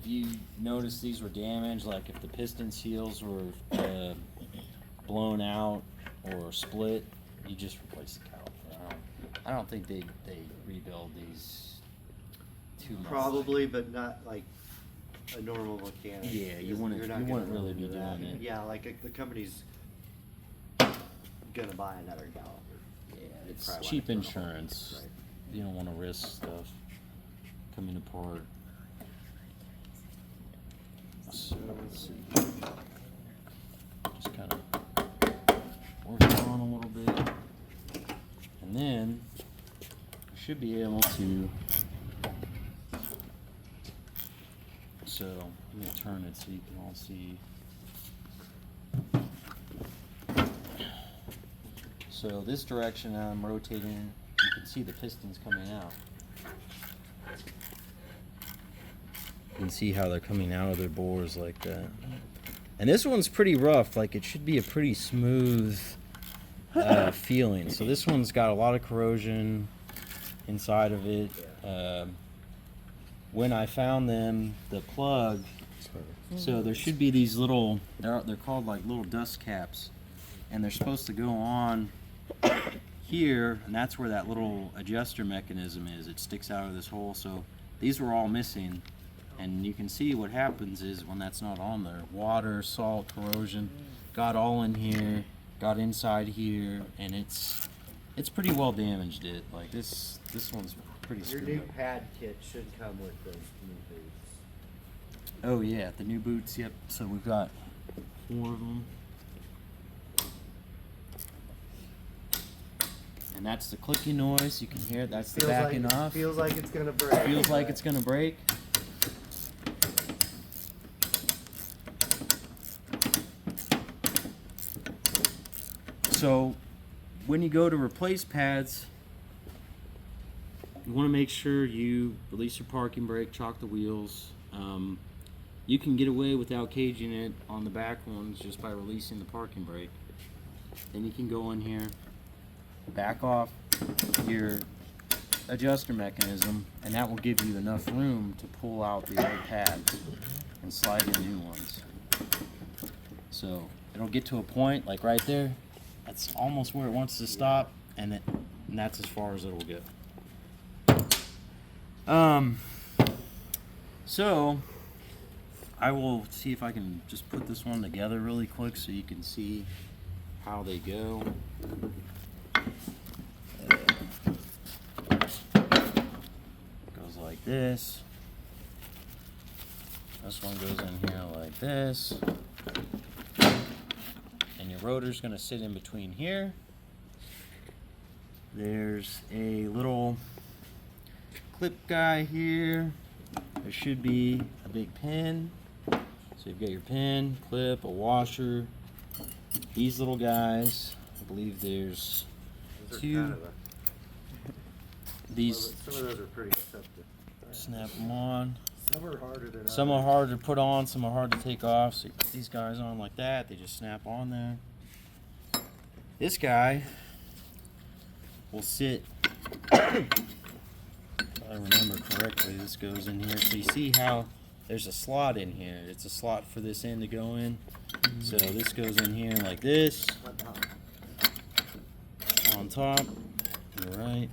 if you notice these were damaged, like if the piston seals were blown out or split, you just replace the caliper. I don't think they rebuild these too much. Probably, but not like a normal mechanic. Yeah, you wouldn't really be doing it. Yeah, like the company's gonna buy another caliper. Yeah, They it's probably cheap wanna put a hole. insurance. Right. You don't want to risk stuff coming apart. So let's see. Just kind of work it on a little bit, and then I should be able to. So let me turn it so you can all see. So this direction I'm rotating, you can see the pistons coming out. You can see how they're coming out of their bores like that. And this one's pretty rough, like it should be a pretty smooth feeling. So this one's got a lot of corrosion inside of it. When I found them, the plug, so there should be these little, they're called like little dust caps, and they're supposed to go on here, and that's where that little adjuster mechanism is. It sticks out of this hole. So these were all missing, and you can see what happens is when that's not on there, water, salt, corrosion got all in here, got inside here, and it's pretty well damaged. It like this one's pretty Your screwed new up. pad kit should come with those new boots. Oh yeah, the new boots. Yep. So we've got 4 of them. And that's the clicking noise. You can hear it. That's the backing off. Feels like it's gonna break. Feels like it's gonna break. So when you go to replace pads, you want to make sure you release your parking brake, chock the wheels. You can get away without caging it on the back ones just by releasing the parking brake. Then you can go in here, back off your adjuster mechanism, and that will give you enough room to pull out the old pads and slide in new ones. So it'll get to a point like right there. That's almost where it wants to stop, and that's as far as it'll go. So I will see if I can just put this one together really quick so you can see how they go. Goes like this. This one goes in here like this. And your rotor's going to sit in between here. There's a little clip guy here. There should be a big pin. So you've got your pin, clip, a washer. These little guys, I believe there's Those are 2. kind of These some of those are pretty accepted. snap them on. Some are harder than Some are others. hard to put on, some are hard to take off. So you put these guys on like that, they just snap on there. This guy will sit, if I remember correctly, this goes in here. So you see how there's a slot in here. It's a slot for this end to go in. So this goes in here like this, on top, right,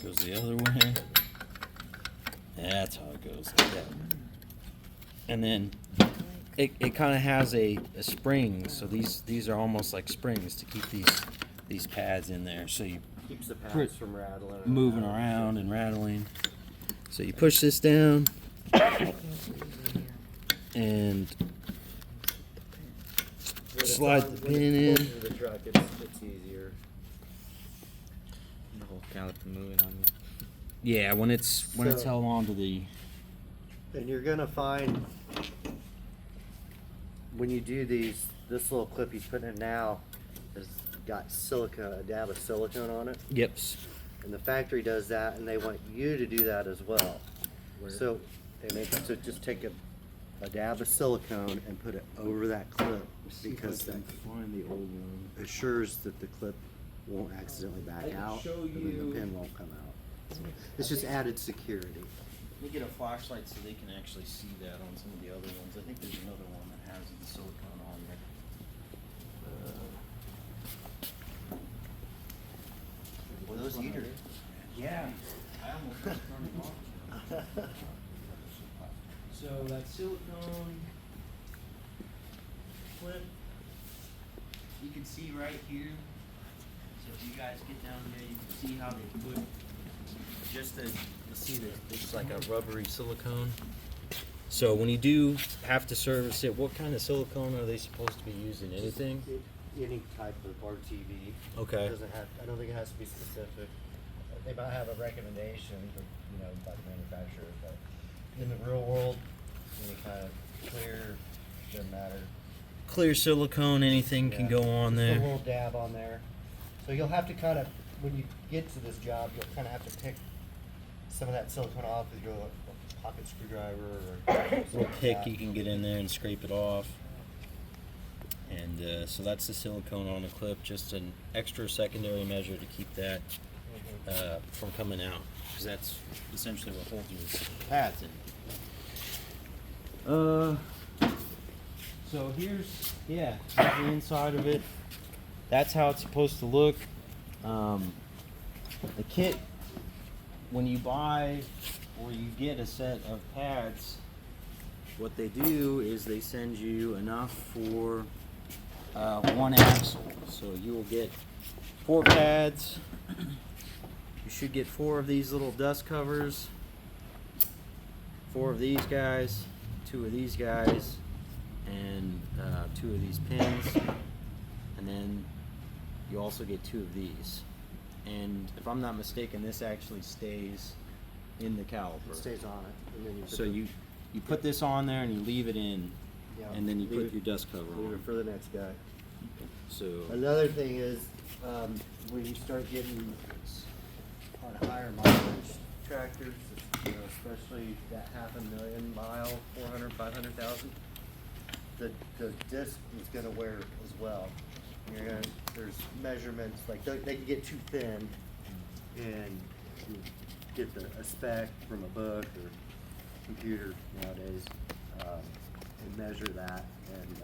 goes the other way. That's how it goes, like that. And then it kind of has a spring, so these are almost like springs to keep these pads in there. So you Keeps the pads from rattling. moving around and rattling. So you push this down and slide the pin in. The truck, it's easier. The whole caliper moving on you. Yeah, when it's So- held onto the. And you're gonna find when you do these, this little clip he's putting in now has got a dab of silicone on it. Yips. And the factory does that, and they want you to do that as well. So they make it so just take a dab of silicone and put it over that clip because that find the old one. assures that the clip won't accidentally back I can out show and then you- the pin won't come out. It's just added security. Let me get a flashlight so they can actually see that on some of the other ones. I think there's another one that has the silicone on there. Well, those heaters. Yeah. I almost just turned them off. So that silicone clip, you can see right here. So if you guys get down there, you can see how they put just the, you see that it's like a rubbery silicone. So when you do have to service it, what kind of silicone are they supposed to be using? Anything? Any type of RTV. Okay. It doesn't have, I don't think it has to be specific. They might have a recommendation, but, you know, by the manufacturer, but in the real world, any kind of clear, doesn't matter. Clear silicone, anything can Yeah. go on Just a there. little dab on there. So you'll have to kind of, when you get to this job, you'll kind of have to pick some of that silicone off with your pocket screwdriver or. Little pick you can get in there and scrape it off. And so that's the silicone on the clip, just an extra secondary measure to keep that from coming out, because that's essentially what holds your pads in. So here's the inside of it. That's how it's supposed to look. The kit, when you buy or you get a set of pads, what they do is they send you enough for one axle. So you will get 4 pads. You should get 4 of these little dust covers, 4 of these guys, 2 of these guys, and 2 of these pins. And then you also get 2 of these. And if I'm not mistaken, this actually stays in the caliper. It stays on it, and then you put So the- you put this on there and you leave it in, yeah, and then you leave put it- your dust cover leave it on. for the next guy. So Another thing is, when you start getting on higher mileage tractors, you know, especially that 500,000 mile, 400, 500,000, the disc is gonna wear as well. You're gonna, there's measurements, like they can get too thin, and you get a spec from a book or computer nowadays, and measure that, and